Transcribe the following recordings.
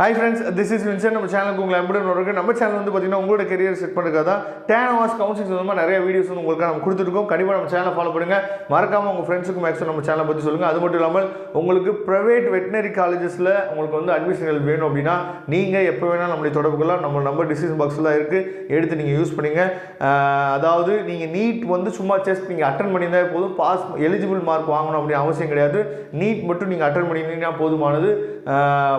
Hi friends, this is Vincent. நம்ம சேனலுக்கு உங்களை அன்புடன் வரவேற்கிறேன். நம்ம சேனல் வந்து பார்த்தீங்கன்னா உங்களோட கரியர் செட் பண்ணுறதுக்காக தான் 10 hours கவுன்சிலிங் சம்பந்தமாக நிறைய வீடியோஸ் வந்து உங்களுக்கு நம்ம கொடுத்துருக்கோம். கண்டிப்பாக நம்ம சேனலை ஃபாலோ பண்ணுங்க. மறக்காம உங்கள் ஃப்ரெண்ட்ஸுக்கும் மேக்ஸிமம் நம்ம சேனலை பற்றி சொல்லுங்கள். அது மட்டும் இல்லாமல் உங்களுக்கு ப்ரைவேட் வெட்டினரி காலேஜஸில் உங்களுக்கு வந்து அட்மிஷன்கள் வேணும் அப்படின்னா நீங்கள் எப்போ வேணால் நம்மளை தொடர்பு கொள்ளலாம். நம்ம நம்பர் டிஸ்கிரிப்ஷன் பாக்ஸில் தான் இருக்குது, எடுத்து நீங்கள் யூஸ் பண்ணிங்க. அதாவது நீங்கள் நீட் வந்து சும்மா ஜஸ்ட் நீங்கள் அட்டன் பண்ணியிருந்தால் போதும், பாஸ் எலிஜிபிள் மார்க் வாங்கணும் அப்படின்னு அவசியம் கிடையாது. நீட் மட்டும் நீங்கள் அட்டன் பண்ணியிருந்தீங்கன்னா போதுமானது.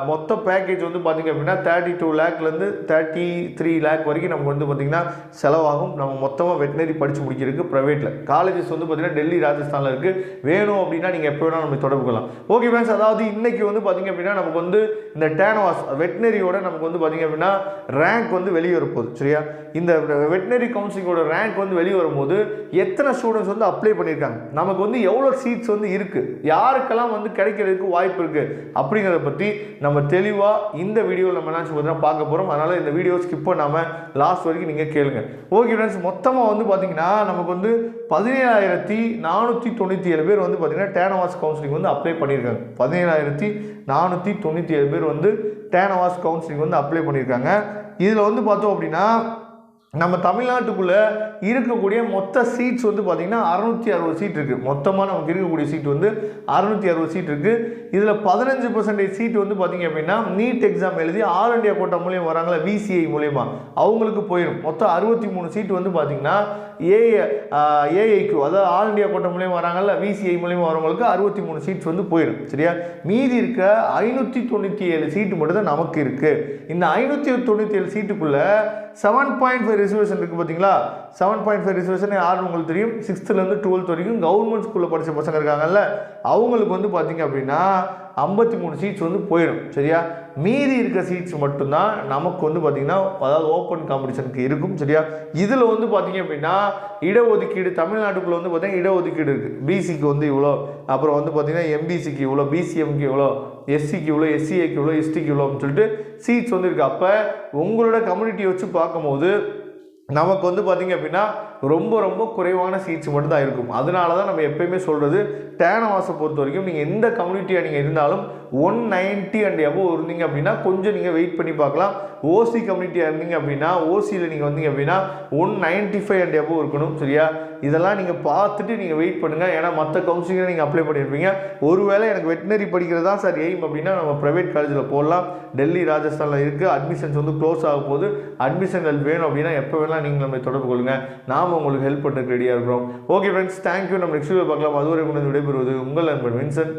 மொத்த பேக்கேஜ் வந்து பார்த்திங்க அப்படின்னா 32 லேக்லேருந்து 33 லேக் வரைக்கும் நமக்கு வந்து பார்த்திங்கன்னா செலவாகும். நம்ம மொத்தமாக வெட்டினரி படித்து முடிக்கிறதுக்கு ப்ரைவேட்டில் காலேஜஸ் வந்து பார்த்திங்கன்னா டெல்லி ராஜஸ்தானில் இருக்குது. வேணும் அப்படின்னா நீங்கள் எப்போ வேணால் நம்ம தொடர்பு கொள்ளலாம். ஓகே ஃப்ரெண்ட்ஸ், அதாவது இன்றைக்கி வந்து பார்த்திங்க அப்படின்னா நமக்கு வந்து இந்த 10 hours வெட்டினரியோட நமக்கு வந்து பார்த்திங்க அப்படின்னா ரேங்க் வந்து வெளியே வரப்போகுது. சரியா, இந்த வெட்டினரி கவுன்சிலிங்கோட ரேங்க் வந்து வெளியே வரும்போது எத்தனை ஸ்டூடெண்ட்ஸ் வந்து அப்ளை பண்ணியிருக்காங்க, நமக்கு வந்து எவ்வளோ சீட்ஸ் வந்து இருக்குது, யாருக்கெல்லாம் வந்து கிடைக்கிறதுக்கு வாய்ப்பு இருக்குது அப்படிங்கிறத பற்றி நம்ம தெளிவாக இந்த வீடியோவில் நம்ம என்ன பார்த்தீங்கன்னா பார்க்க போகிறோம். அதனால் இந்த வீடியோ ஸ்கிப் பண்ணாமல் லாஸ்ட் வரைக்கும் நீங்கள் கேளுங்க. ஓகே ஃப்ரெண்ட்ஸ், மொத்தமாக வந்து பார்த்தீங்கன்னா நமக்கு வந்து 17,497 பேர் வந்து பார்த்தீங்கன்னா 10 hours கவுன்சிலிங் வந்து அப்ளை பண்ணியிருக்காங்க. 17,497 பேர் வந்து 10 hours கவுன்சிலிங் வந்து அப்ளை பண்ணியிருக்காங்க. இதில் வந்து பார்த்தோம் அப்படின்னா நம்ம தமிழ்நாட்டுக்குள்ளே இருக்கக்கூடிய மொத்த சீட்ஸ் வந்து பார்த்திங்கன்னா 660 சீட் இருக்குது. மொத்தமாக நமக்கு இருக்கக்கூடிய சீட் வந்து 660 சீட் இருக்குது. இதில் 15% சீட் வந்து பார்த்திங்க அப்படின்னா நீட் எக்ஸாம் எழுதி ஆல் இண்டியா கோட்டா மூலியம் வராங்களா, விசிஐ மூலயமா அவங்களுக்கு போயிடும். மொத்தம் 63 சீட் வந்து பார்த்திங்கன்னா ஏஐக்கு, அதாவது ஆல் இண்டியா கோட்டா மூலியம் வராங்கல்ல, விசிஐ மூலியமாக வரவங்களுக்கு 63 சீட்ஸ் வந்து போயிடும். சரியா, மீதி இருக்க 597 சீட்டு மட்டும் தான் நமக்கு இருக்குது. இந்த 597 சீட்டுக்குள்ளே 7.5 ரிசர்வேஷன் இருக்குது பார்த்தீங்களா. 7.5 ரிசர்வேஷன் யாருன்னு உங்களுக்கு தெரியும். 6th-லேருந்து 12th வரைக்கும் கவர்மெண்ட் ஸ்கூலில் படித்த பசங்க இருக்காங்கல்ல, அவங்களுக்கு வந்து பார்த்திங்க அப்படின்னா 53 சீட்ஸ் வந்து போயிடும். சரியா, மீதி இருக்க சீட்ஸ் மட்டும்தான் நமக்கு வந்து பார்த்திங்கன்னா அதாவது ஓப்பன் காம்படிஷனுக்கு இருக்கும். சரியா, இதில் வந்து பார்த்திங்க அப்படின்னா இடஒதுக்கீடு தமிழ்நாட்டுக்குள்ளே வந்து பார்த்திங்கன்னா இடஒதுக்கீடு இருக்குது. பிசிக்கு வந்து இவ்வளோ, அப்புறம் வந்து பார்த்திங்கன்னா எம்பிசிக்கு இவ்வளோ, பிசிஎம்க்கு இவ்வளோ, எஸ்சிக்கு இவ்வளோ, எஸ்சிஏக்கு இவ்வளோ, எஸ்டிக்கு இவ்வளோ அப்படின்னு சொல்லிட்டு சீட்ஸ் வந்து இருக்குது. அப்போ உங்களோட கம்யூனிட்டியை வச்சு பார்க்கும்போது நமக்கு வந்து பார்த்திங்க அப்படின்னா ரொம்ப ரொம்ப குறைவான சீட்ஸ் மட்டும் தான் இருக்கும். அதனால தான் நம்ம எப்பயுமே சொல்கிறது 10 hours பொறுத்த வரைக்கும் நீங்கள் எந்த கம்யூனிட்டியாக நீங்கள் இருந்தாலும் 190 and above இருந்தீங்க அப்படின்னா கொஞ்சம் நீங்கள் வெயிட் பண்ணி பார்க்கலாம். ஓசி கம்யூனிட்டியாக இருந்தீங்க அப்படின்னா ஓசியில் நீங்கள் வந்தீங்க அப்படின்னா 195 and above இருக்கணும். சரியா, இதெல்லாம் நீங்கள் பார்த்துட்டு நீங்கள் வெயிட் பண்ணுங்கள். ஏன்னா மற்ற கவுன்சிலிங்கை நீங்கள் அப்ளை பண்ணியிருப்பீங்க. ஒருவேளை எனக்கு வெட்டினரி படிக்கிறது தான் சார் எய்ம் அப்படின்னா நம்ம ப்ரைவேட் காலேஜில் போடலாம். டெல்லி ராஜஸ்தானில் இருக்குது. அட்மிஷன்ஸ் வந்து க்ளோஸ் ஆக போகுது. அட்மிஷன்கள் வேணும் அப்படின்னா எப்போ வேணால் நீங்கள் நம்மளை தொடர்பு கொள்ளுங்கள். நாம் உங்களுக்கு ஹெல்ப் பண்ணுறதுக்கு ரெடியாக இருக்கிறோம். Okay friends, thank you. நம்ம நெக்ஸ்ட் வீடியோ பார்க்கலாம். அதுவரை கொண்டு விடைபெறுவது உங்கள் நண்பன் வின்சென்ட்.